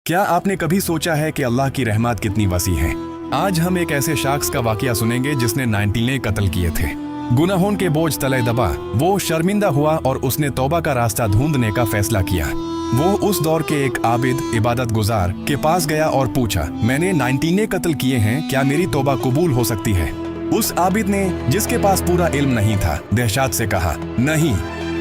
کیا آپ نے کبھی سوچا ہے کہ اللہ کی رحمت کتنی وسیع ہے؟ آج ہم ایک ایسے شخص کا واقعہ سنیں گے جس نے 19 قتل کیے تھے۔ گناہوں کے بوجھ تلے دبا وہ شرمندہ ہوا اور اس نے توبہ کا راستہ ڈھونڈنے کا فیصلہ کیا۔ وہ اس دور کے ایک عابد عبادت گزار کے پاس گیا اور پوچھا، میں نے 19 قتل کیے ہیں، کیا میری توبہ قبول ہو سکتی ہے؟ اس عابد نے، جس کے پاس پورا علم نہیں تھا، دہشت سے کہا، نہیں،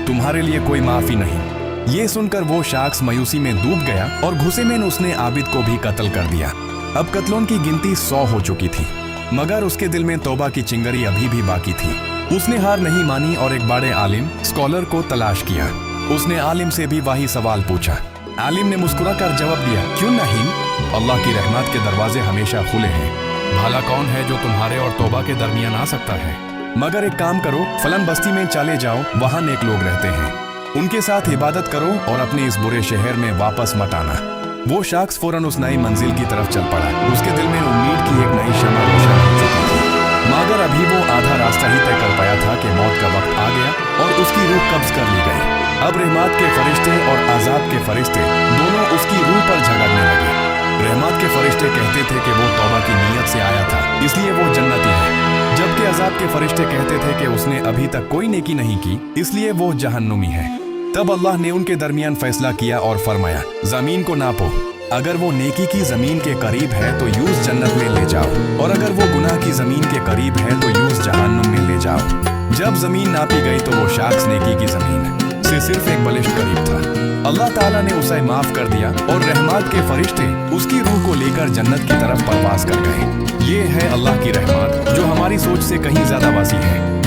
تمہارے لیے کوئی معافی نہیں۔ یہ سن کر وہ شخص مایوسی میں ڈوب گیا اور غصے میں اس نے عابد کو بھی قتل کر دیا۔ اب قتلوں کی گنتی 100 ہو چکی تھی، مگر اس کے دل میں توبہ کی چنگاری ابھی بھی باقی تھی۔ اس نے ہار نہیں مانی اور ایک بڑے عالم اسکالر کو تلاش کیا۔ اس نے عالم سے بھی وہی سوال پوچھا۔ عالم نے مسکرا کر جواب دیا، کیوں نہیں؟ اللہ کی رحمت کے دروازے ہمیشہ کھلے ہیں۔ بھلا کون ہے جو تمہارے اور توبہ کے درمیان آ سکتا ہے؟ مگر ایک کام کرو، فلاں بستی میں چلے جاؤ، وہاں نیک لوگ رہتے ہیں، ان کے ساتھ عبادت کرو اور اپنے اس برے شہر میں واپس مت آنا۔ وہ شخص فوراً اس نئی منزل کی طرف چل پڑا۔ اس کے دل میں امید کی ایک نئی شمع روشن ہو چکی تھی، مگر ابھی وہ آدھا راستہ ہی طے کر پایا تھا کہ موت کا وقت آ گیا اور اس کی روح قبض کر لی گئی۔ اب رحمت کے فرشتے اور عذاب کے فرشتے دونوں اس کی روح پر جھگڑنے لگے۔ رحمت کے فرشتے کہتے تھے کہ وہ توبہ کی نیت سے آیا تھا، اس لیے وہ جنتی ہے، جبکہ عذاب کے فرشتے کہتے تھے کہ اس نے ابھی تک کوئی نیکی نہیں کی، اس لیے وہ جہنمی ہے۔ تب اللہ نے ان کے درمیان فیصلہ کیا اور فرمایا، زمین کو ناپو، اگر وہ نیکی کی زمین کے قریب ہے تو یوز جنت میں لے جاؤ، اور اگر وہ گناہ کی زمین کے قریب ہے تو یوز جہنم میں لے جاؤ۔ جب زمین ناپی گئی تو وہ شخص نیکی کی زمین سے صرف ایک بلشٹ قریب تھا۔ اللہ تعالیٰ نے اسے معاف کر دیا اور رحمت کے فرشتے اس کی روح کو لے کر جنت کی طرف پرواز کر گئے۔ یہ ہے اللہ کی رحمت جو ہماری سوچ سے کہیں زیادہ وسیع ہے۔